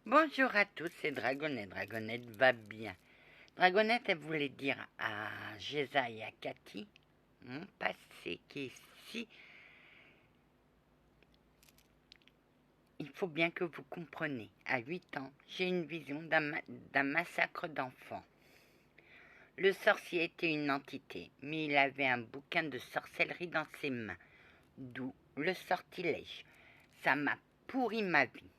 Bonjour à tous, c'est Dragonette. Dragonette va bien. Dragonette, elle voulait dire à Géza et à Cathy, mon passé qui est ici, il faut bien que vous compreniez. À 8 ans, j'ai une vision d'un massacre d'enfants. Le sorcier était une entité, mais il avait un bouquin de sorcellerie dans ses mains, d'où le sortilège. Ça m'a pourri ma vie.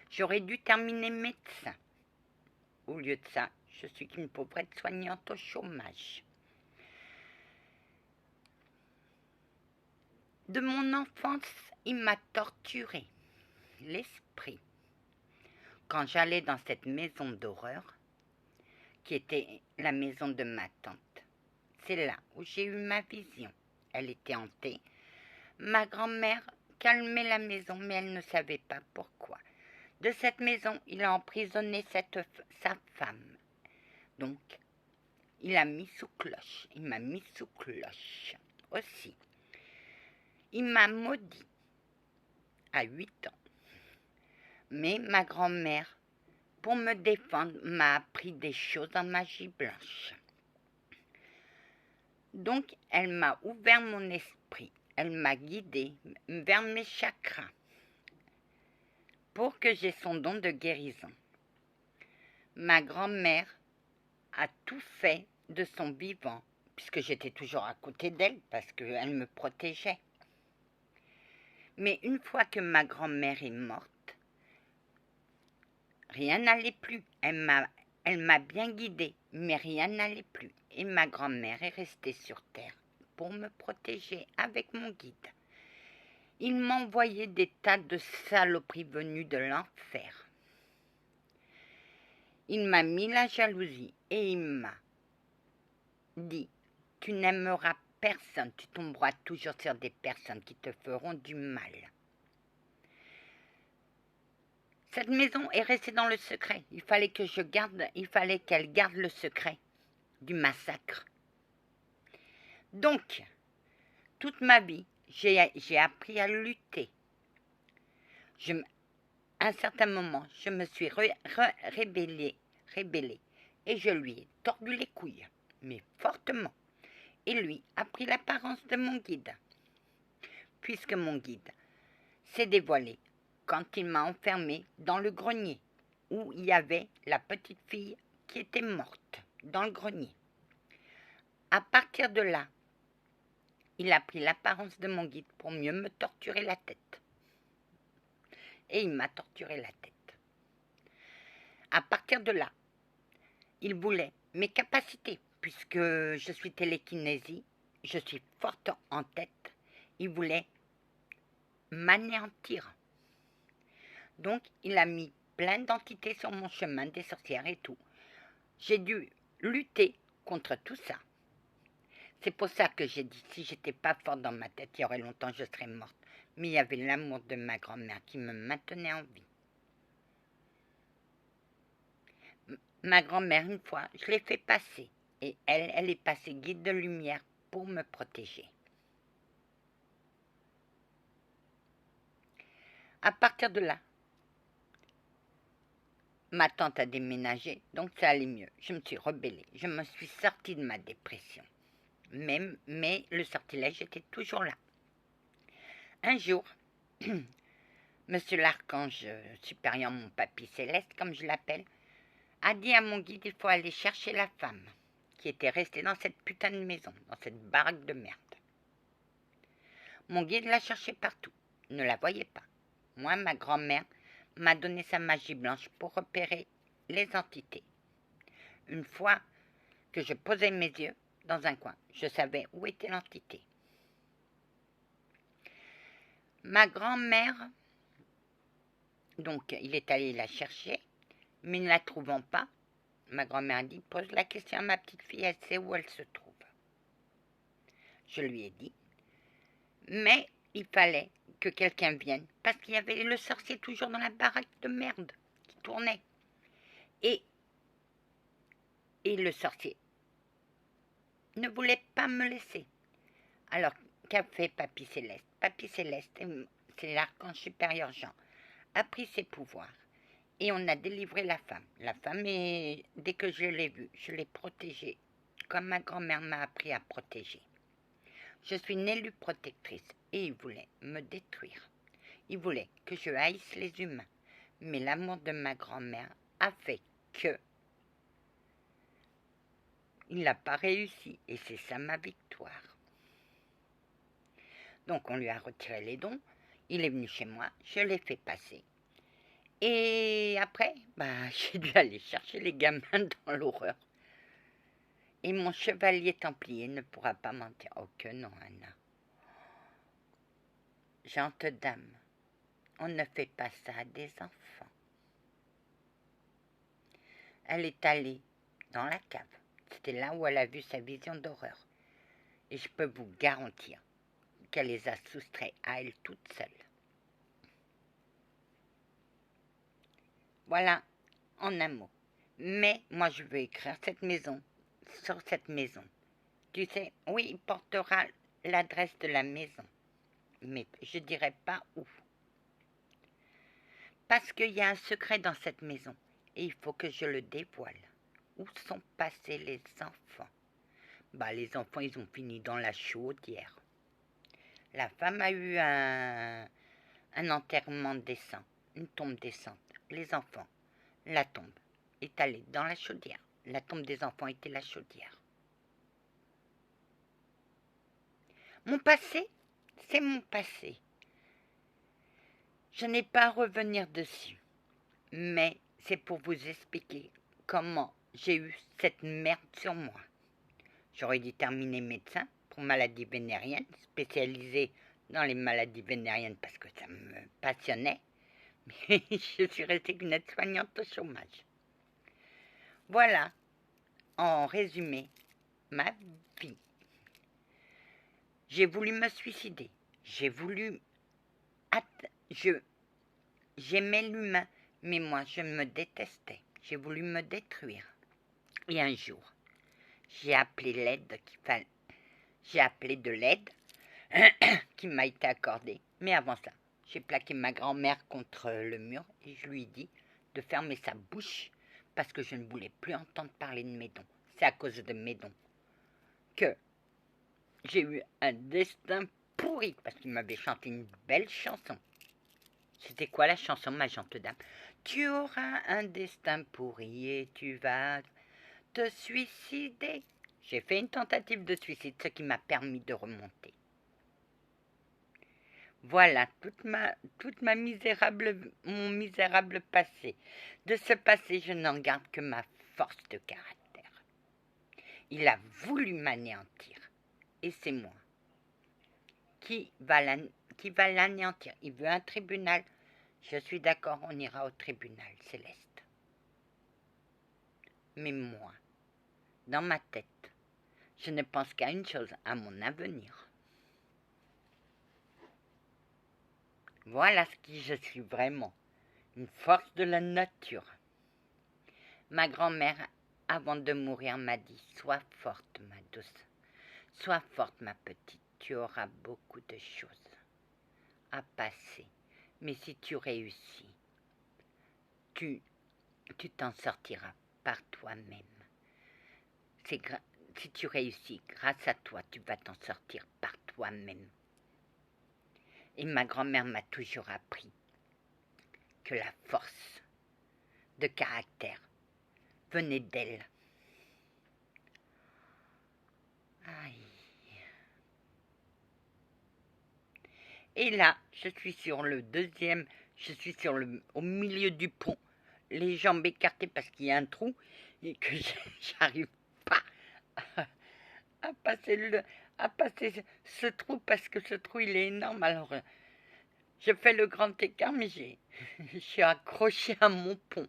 J'aurais dû terminer médecin. Au lieu de ça, je suis qu'une pauvrette soignante au chômage. De mon enfance, il m'a torturé l'esprit. Quand j'allais dans cette maison d'horreur, qui était la maison de ma tante, c'est là où j'ai eu ma vision. Elle était hantée. Ma grand-mère calmait la maison, mais elle ne savait pas pourquoi. De cette maison, il a emprisonné sa femme. Donc, il m'a mis sous cloche aussi. Il m'a maudit à 8 ans. Mais ma grand-mère, pour me défendre, m'a appris des choses en magie blanche. Donc, elle m'a ouvert mon esprit. Elle m'a guidée vers mes chakras pour que j'aie son don de guérison. Ma grand-mère a tout fait de son vivant, puisque j'étais toujours à côté d'elle, parce qu'elle me protégeait. Mais une fois que ma grand-mère est morte, rien n'allait plus. Elle m'a bien guidée, mais rien n'allait plus. Et ma grand-mère est restée sur terre pour me protéger avec mon guide. Il m'envoyait des tas de saloperies venues de l'enfer. Il m'a mis la jalousie et il m'a dit « Tu n'aimeras personne, tu tomberas toujours sur des personnes qui te feront du mal. » Cette maison est restée dans le secret. Il fallait qu'elle garde le secret du massacre. Donc, toute ma vie, j'ai appris à lutter. À un certain moment, je me suis rébellée et je lui ai tordu les couilles, mais fortement. Et lui a pris l'apparence de mon guide, puisque mon guide s'est dévoilé quand il m'a enfermée dans le grenier, où il y avait la petite fille qui était morte dans le grenier. À partir de là, il a pris l'apparence de mon guide pour mieux me torturer la tête. Et il m'a torturé la tête. À partir de là, il voulait mes capacités, puisque je suis télékinésie, je suis forte en tête. Il voulait m'anéantir. Donc, il a mis plein d'entités sur mon chemin, des sorcières et tout. J'ai dû lutter contre tout ça. C'est pour ça que j'ai dit, si j'étais pas forte dans ma tête, il y aurait longtemps je serais morte. Mais il y avait l'amour de ma grand-mère qui me maintenait en vie. Ma grand-mère, une fois, je l'ai fait passer. Et elle est passée guide de lumière pour me protéger. À partir de là, ma tante a déménagé, donc ça allait mieux. Je me suis rebellée. Je me suis sortie de ma dépression. Mais le sortilège était toujours là. Un jour, Monsieur l'archange supérieur, mon papy céleste, comme je l'appelle, a dit à mon guide, il faut aller chercher la femme qui était restée dans cette putain de maison, dans cette baraque de merde. Mon guide la cherchait partout, ne la voyait pas. Moi, ma grand-mère m'a donné sa magie blanche pour repérer les entités. Une fois que je posais mes yeux dans un coin, je savais où était l'entité. Ma grand-mère, donc il est allé la chercher, mais ne la trouvant pas, ma grand-mère a dit, pose la question à ma petite fille, elle sait où elle se trouve. Je lui ai dit, mais il fallait que quelqu'un vienne, parce qu'il y avait le sorcier toujours dans la baraque de merde qui tournait. Et le sorcier ne voulait pas me laisser. Alors, qu'a fait Papy Céleste? Papy Céleste, c'est l'archange supérieur Jean, a pris ses pouvoirs Et on a délivré la femme. La femme, dès que je l'ai vue, je l'ai protégée, comme ma grand-mère m'a appris à protéger. Je suis une élue protectrice et il voulait me détruire. Il voulait que je haïsse les humains. Mais l'amour de ma grand-mère a fait que il n'a pas réussi et c'est ça ma victoire. Donc on lui a retiré les dons, il est venu chez moi, je l'ai fait passer. Et après, j'ai dû aller chercher les gamins dans l'horreur. Et mon chevalier templier ne pourra pas mentir. Oh que non, Anna. Gente dame, on ne fait pas ça à des enfants. Elle est allée dans la cave. C'était là où elle a vu sa vision d'horreur. Et je peux vous garantir qu'elle les a soustraits à elle toute seule. Voilà, en un mot. Mais moi, je veux écrire cette maison, sur cette maison. Tu sais, oui, il portera l'adresse de la maison. Mais je ne dirai pas où. Parce qu'il y a un secret dans cette maison. Et il faut que je le dévoile. Où sont passés les enfants? Les enfants, ils ont fini dans la chaudière. La femme a eu un enterrement décent, une tombe décente. Les enfants, la tombe est allée dans la chaudière. La tombe des enfants était la chaudière. Mon passé, c'est mon passé. Je n'ai pas à revenir dessus. Mais c'est pour vous expliquer comment j'ai eu cette merde sur moi. J'aurais dû terminer médecin pour maladies vénériennes, spécialisé dans les maladies vénériennes parce que ça me passionnait. Mais je suis restée une aide-soignante au chômage. Voilà, en résumé, ma vie. J'ai voulu me suicider. J'aimais l'humain, mais moi, je me détestais. J'ai voulu me détruire. Et un jour, j'ai appelé de l'aide qui m'a été accordée. Mais avant ça, j'ai plaqué ma grand-mère contre le mur et je lui ai dit de fermer sa bouche parce que je ne voulais plus entendre parler de mes dons. C'est à cause de mes dons que j'ai eu un destin pourri parce qu'il m'avait chanté une belle chanson. C'était quoi la chanson, ma gente dame? Tu auras un destin pourri et tu vas te suicider. J'ai fait une tentative de suicide, ce qui m'a permis de remonter. Voilà mon misérable passé. De ce passé, je n'en garde que ma force de caractère. Il a voulu m'anéantir, et c'est moi qui va l'anéantir. Il veut un tribunal. Je suis d'accord, on ira au tribunal céleste. Mais moi, dans ma tête, je ne pense qu'à une chose, à mon avenir. Voilà ce qui je suis vraiment, une force de la nature. Ma grand-mère, avant de mourir, m'a dit « Sois forte, ma douce, sois forte, ma petite, tu auras beaucoup de choses à passer, mais si tu réussis, tu t'en sortiras par toi-même. Si tu réussis, grâce à toi, tu vas t'en sortir par toi-même. » Et ma grand-mère m'a toujours appris que la force de caractère venait d'elle. Aïe. Et là, je suis au milieu du pont, les jambes écartées parce qu'il y a un trou et que j'arrive pas à passer ce trou parce que ce trou il est énorme. Alors je fais le grand écart, mais je suis accrochée à mon pont.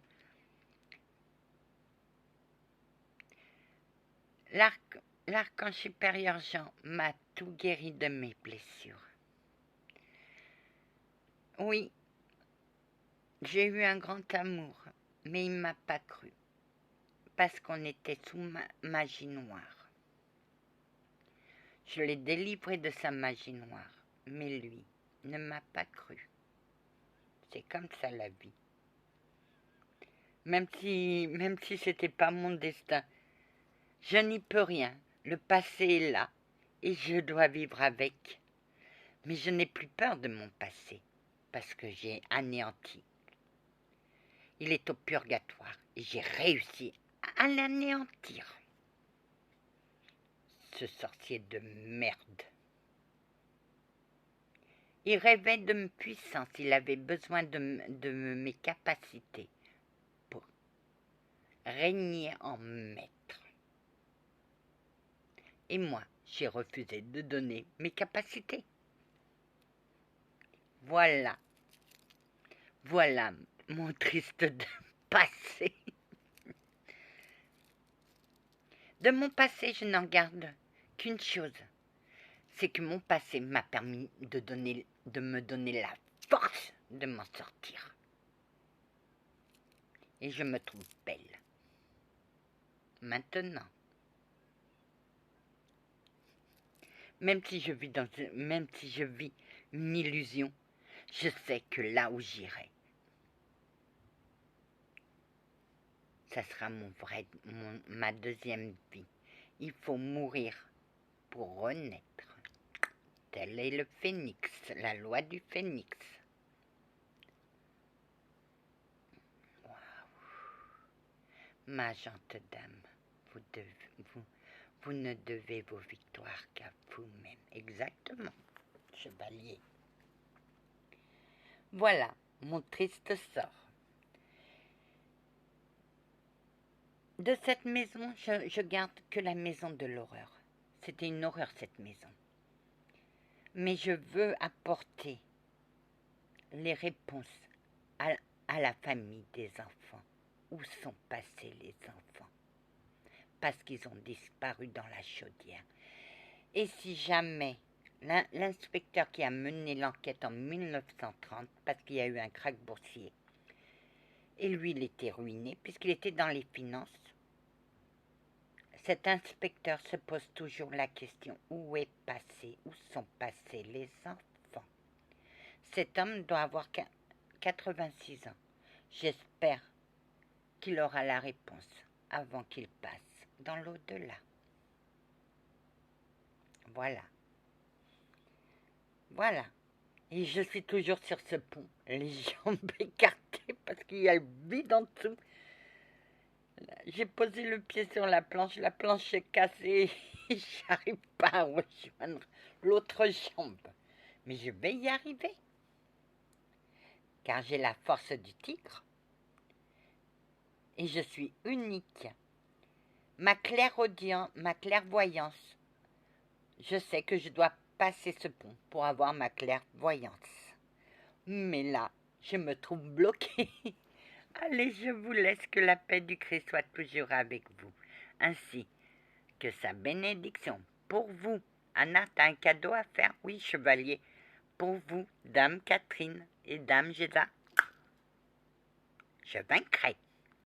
L'archange supérieur Jean m'a tout guéri de mes blessures. Oui, j'ai eu un grand amour, mais il ne m'a pas cru, parce qu'on était sous magie noire. Je l'ai délivré de sa magie noire, mais lui ne m'a pas cru. C'est comme ça la vie. même si c'était pas mon destin. Je n'y peux rien. Le passé est là et je dois vivre avec. Mais je n'ai plus peur de mon passé parce que j'ai anéanti. Il est au purgatoire et j'ai réussi à l'anéantir. Ce sorcier de merde. Il rêvait de puissance, il avait besoin de mes capacités pour régner en maître. Et moi, j'ai refusé de donner mes capacités. Voilà mon triste passé. De mon passé, je n'en garde qu'une chose. C'est que mon passé m'a permis de me donner la force de m'en sortir. Et je me trouve belle. Maintenant. Même si je vis une illusion, je sais que là où j'irai, ça sera ma deuxième vie. Il faut mourir pour renaître. Tel est le phénix, la loi du phénix. Waouh. Ma gentille dame, vous ne devez vos victoires qu'à vous-même. Exactement, chevalier. Voilà mon triste sort. De cette maison, je garde que la maison de l'horreur. C'était une horreur, cette maison. Mais je veux apporter les réponses à la famille des enfants. Où sont passés les enfants? Parce qu'ils ont disparu dans la chaudière. Et si jamais l'inspecteur qui a mené l'enquête en 1930, parce qu'il y a eu un krach boursier, et lui, il était ruiné, puisqu'il était dans les finances, cet inspecteur se pose toujours la question, où sont passés les enfants? Cet homme doit avoir 86 ans. J'espère qu'il aura la réponse avant qu'il passe dans l'au-delà. Voilà. Voilà. Et je suis toujours sur ce pont, les jambes écartées parce qu'il y a le vide en dessous. J'ai posé le pied sur la planche est cassée et j'arrive pas à rejoindre l'autre jambe. Mais je vais y arriver, car j'ai la force du tigre et je suis unique. Ma clairvoyance, je sais que je dois passer ce pont pour avoir ma clairvoyance. Mais là, je me trouve bloquée. Allez, je vous laisse, que la paix du Christ soit toujours avec vous, ainsi que sa bénédiction pour vous. Anna, t'as un cadeau à faire? Oui, chevalier. Pour vous, Dame Catherine et Dame Géza, je vaincrai.